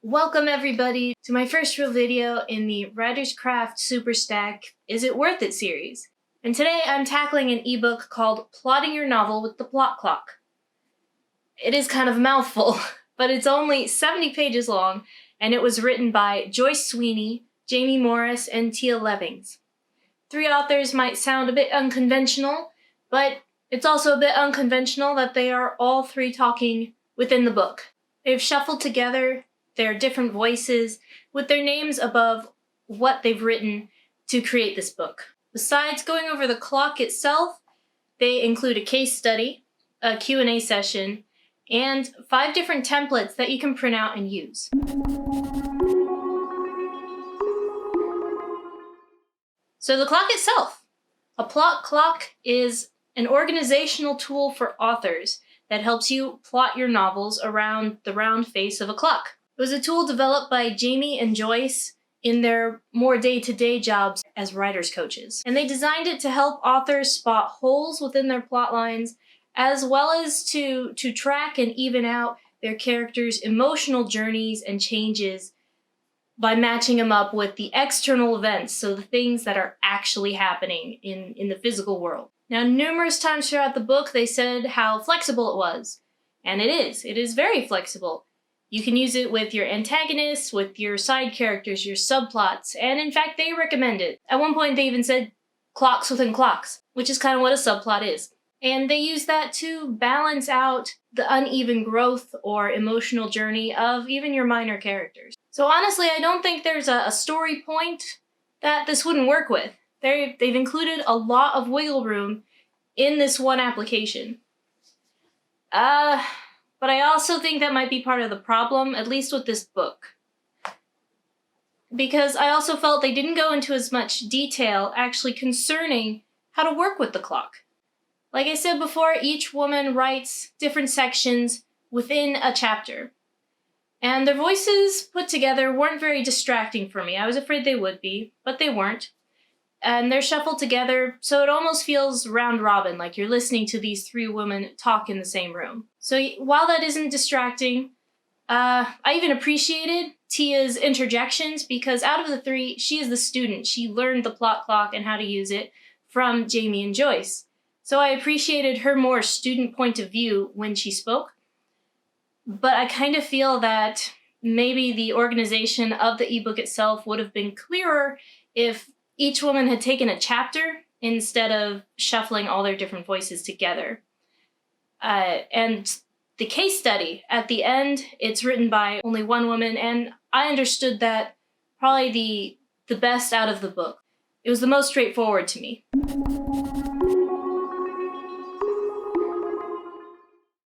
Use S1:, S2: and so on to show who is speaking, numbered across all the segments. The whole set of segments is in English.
S1: Welcome everybody to my first real video in the Writer's Craft Super Stack Is It Worth It series. And today I'm tackling an ebook called Plotting Your Novel with the Plot Clock. It is kind of a mouthful, but it's only 70 pages long, and it was written by Joyce Sweeney, Jamie Morris, and Tia Levings. Three authors might sound a bit unconventional, but it's also a bit unconventional that they are all three talking within the book. They've shuffled together their different voices with their names above what they've written to create this book. Besides going over the clock itself, they include a case study, a Q&A session, and 5 different templates that you can print out and use. So the clock itself. A plot clock is an organizational tool for authors that helps you plot your novels around the round face of a clock. It was a tool developed by Jamie and Joyce in their more day-to-day jobs as writers coaches. And they designed it to help authors spot holes within their plot lines, as well as to track and even out their characters' emotional journeys and changes by matching them up with the external events, so the things that are actually happening in the physical world. Now, numerous times throughout the book, they said how flexible it was. And it is. It is very flexible. You can use it with your antagonists, with your side characters, your subplots, and in fact, they recommend it. At one point, they even said clocks within clocks, which is kind of what a subplot is. And they use that to balance out the uneven growth or emotional journey of even your minor characters. So honestly, I don't think there's a story point that this wouldn't work with. They've included a lot of wiggle room in this one application. But I also think that might be part of the problem, at least with this book. Because I also felt they didn't go into as much detail actually concerning how to work with the clock. Like I said before, each woman writes different sections within a chapter. And their voices put together weren't very distracting for me. I was afraid they would be, but they weren't. And they're shuffled together, so it almost feels round robin, like you're listening to these 3 women talk in the same room. So while that isn't distracting, I even appreciated Tia's interjections, because out of the 3, she is the student. She learned the plot clock and how to use it from Jamie and Joyce. So I appreciated her more student point of view when she spoke. But I kind of feel that maybe the organization of the ebook itself would have been clearer if each woman had taken a chapter instead of shuffling all their different voices together. And the case study, at the end, it's written by only one woman, and I understood that probably the best out of the book. It was the most straightforward to me.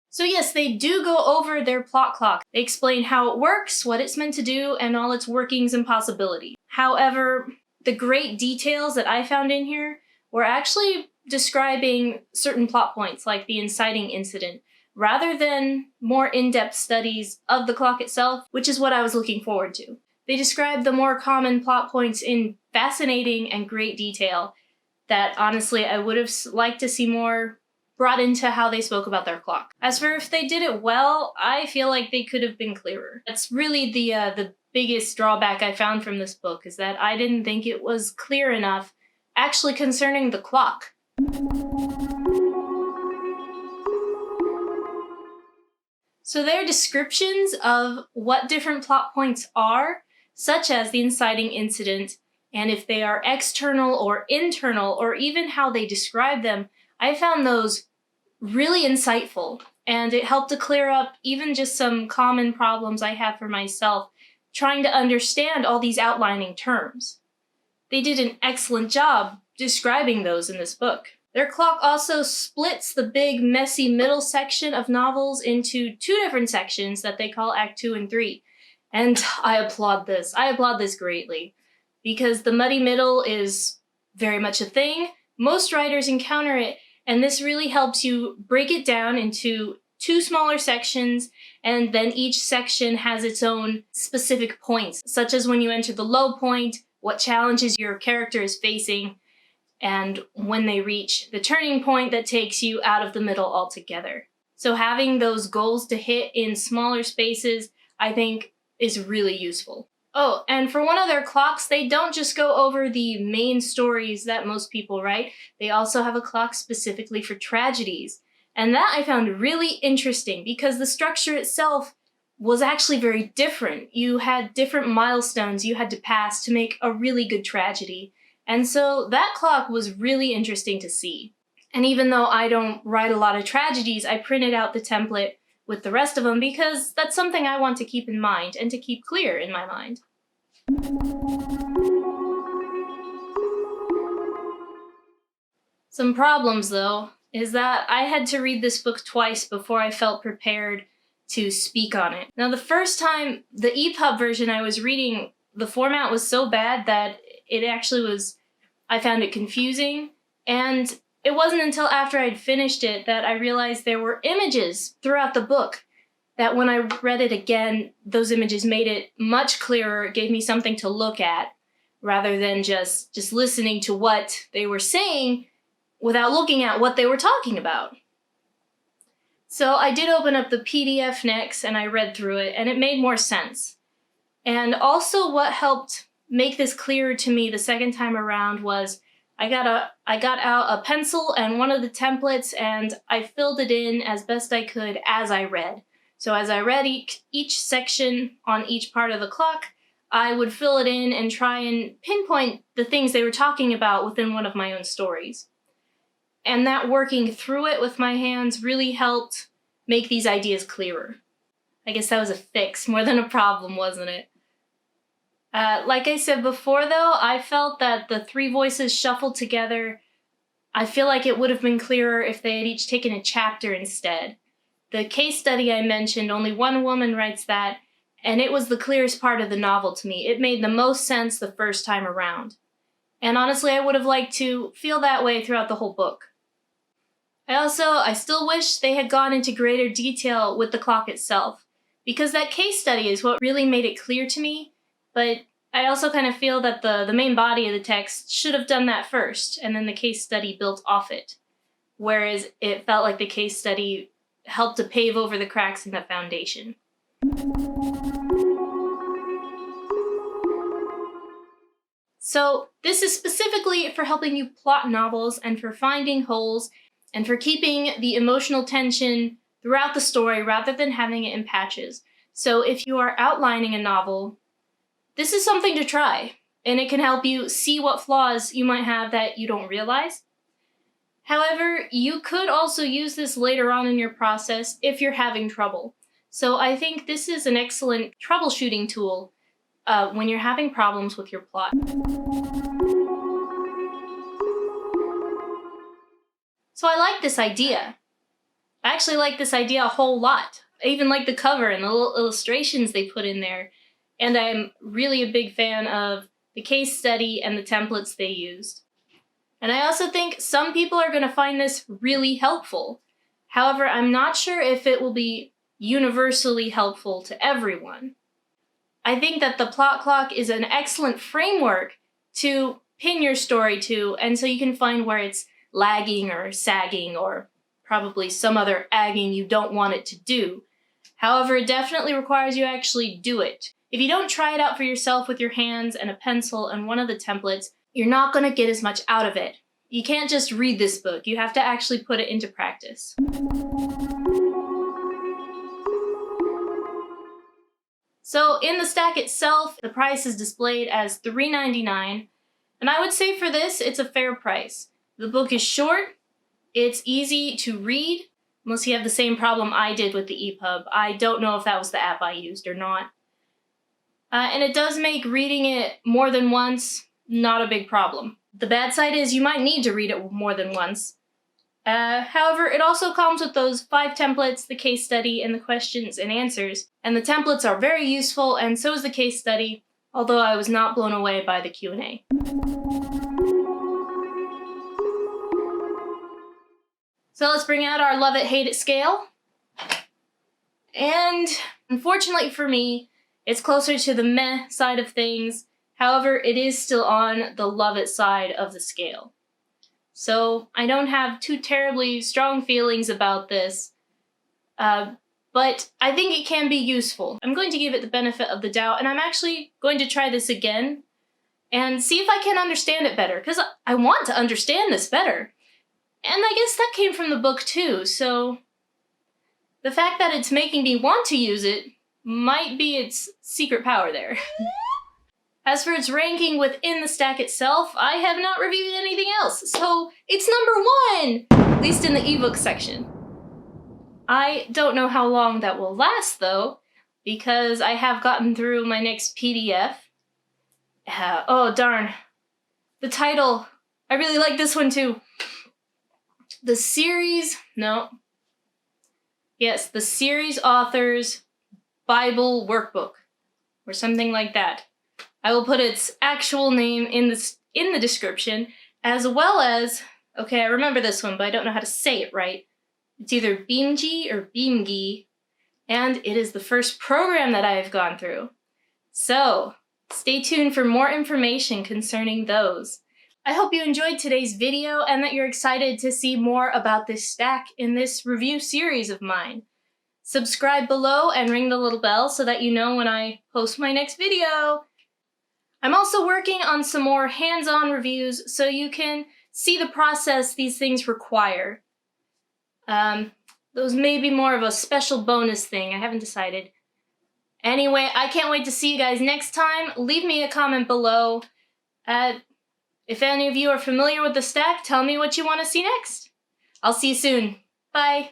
S1: So yes, they do go over their plot clock. They explain how it works, what it's meant to do, and all its workings and possibilities. However, the great details that I found in here were actually describing certain plot points, like the inciting incident, rather than more in-depth studies of the clock itself, which is what I was looking forward to. They described the more common plot points in fascinating and great detail that, honestly, I would have liked to see more brought into how they spoke about their clock. As for if they did it well, I feel like they could have been clearer. That's really the biggest drawback I found from this book, is that I didn't think it was clear enough actually concerning the clock. So their descriptions of what different plot points are, such as the inciting incident, and if they are external or internal, or even how they describe them, I found those really insightful, and it helped to clear up even just some common problems I have for myself trying to understand all these outlining terms. They did an excellent job describing those in this book. Their clock also splits the big, messy middle section of novels into 2 different sections that they call Act 2 and 3. And I applaud this. I applaud this greatly, because the muddy middle is very much a thing. Most writers encounter it, and this really helps you break it down into 2 smaller sections, and then each section has its own specific points, such as when you enter the low point, what challenges your character is facing, and when they reach the turning point that takes you out of the middle altogether. So having those goals to hit in smaller spaces, I think, is really useful. Oh, and for one of their clocks, they don't just go over the main stories that most people write. They also have a clock specifically for tragedies. And that I found really interesting because the structure itself was actually very different. You had different milestones you had to pass to make a really good tragedy. And so that clock was really interesting to see. And even though I don't write a lot of tragedies, I printed out the template with the rest of them because that's something I want to keep in mind and to keep clear in my mind. Some problems, though, is that I had to read this book twice before I felt prepared to speak on it. Now, the first time, the EPUB version I was reading, the format was so bad that it actually was, I found it confusing, and it wasn't until after I'd finished it that I realized there were images throughout the book that when I read it again, those images made it much clearer. It gave me something to look at rather than just listening to what they were saying without looking at what they were talking about. So I did open up the PDF next and I read through it and it made more sense. And also what helped make this clearer to me the second time around was I got out a pencil and one of the templates and I filled it in as best I could as I read. So as I read each section on each part of the clock, I would fill it in and try and pinpoint the things they were talking about within one of my own stories. And that working through it with my hands really helped make these ideas clearer. I guess that was a fix more than a problem, wasn't it? Like I said before, though, I felt that the three voices shuffled together, I feel like it would have been clearer if they had each taken a chapter instead. The case study I mentioned, only one woman writes that, and it was the clearest part of the novel to me. It made the most sense the first time around. And honestly, I would have liked to feel that way throughout the whole book. I still wish they had gone into greater detail with the clock itself, because that case study is what really made it clear to me, but I also kind of feel that the main body of the text should have done that first, and then the case study built off it, whereas it felt like the case study helped to pave over the cracks in the foundation. So this is specifically for helping you plot novels and for finding holes and for keeping the emotional tension throughout the story rather than having it in patches. So if you are outlining a novel, this is something to try, and it can help you see what flaws you might have that you don't realize. However, you could also use this later on in your process if you're having trouble. So I think this is an excellent troubleshooting tool when you're having problems with your plot. So I like this idea. I actually like this idea a whole lot. I even like the cover and the little illustrations they put in there. And I'm really a big fan of the case study and the templates they used. And I also think some people are going to find this really helpful. However, I'm not sure if it will be universally helpful to everyone. I think that the plot clock is an excellent framework to pin your story to, and so you can find where it's lagging or sagging or probably some other agging you don't want it to do. However, it definitely requires you actually do it. If you don't try it out for yourself with your hands and a pencil and one of the templates, you're not going to get as much out of it. You can't just read this book. You have to actually put it into practice. So in the stack itself, the price is displayed as $3.99, and I would say for this, it's a fair price. The book is short, it's easy to read, unless you have the same problem I did with the EPUB. I don't know if that was the app I used or not. And it does make reading it more than once not a big problem. The bad side is you might need to read it more than once. However, it also comes with those 5 templates, the case study, and the questions and answers. And the templates are very useful, and so is the case study, although I was not blown away by the Q&A. So let's bring out our love it, hate it scale. And unfortunately for me, it's closer to the meh side of things. However, it is still on the love it side of the scale. So I don't have too terribly strong feelings about this, but but I think it can be useful. I'm going to give it the benefit of the doubt, and I'm actually going to try this again and see if I can understand it better, because I want to understand this better. And I guess that came from the book too, so the fact that it's making me want to use it might be its secret power there. As for its ranking within the stack itself, I have not reviewed anything else, so it's number 1, at least in the ebook section. I don't know how long that will last though, because I have gotten through my next PDF. Oh darn, the title, I really like this one too. The series author's Bible workbook, or something like that. I will put its actual name in the description, as well as, okay, I remember this one, but I don't know how to say it right. It's either Beamgi or Beamgi, and it is the first program that I have gone through. So, stay tuned for more information concerning those. I hope you enjoyed today's video and that you're excited to see more about this stack in this review series of mine. Subscribe below and ring the little bell so that you know when I post my next video. I'm also working on some more hands-on reviews so you can see the process these things require. Those may be more of a special bonus thing, I haven't decided. Anyway, I can't wait to see you guys next time. Leave me a comment below. If any of you are familiar with the stack, tell me what you want to see next. I'll see you soon. Bye.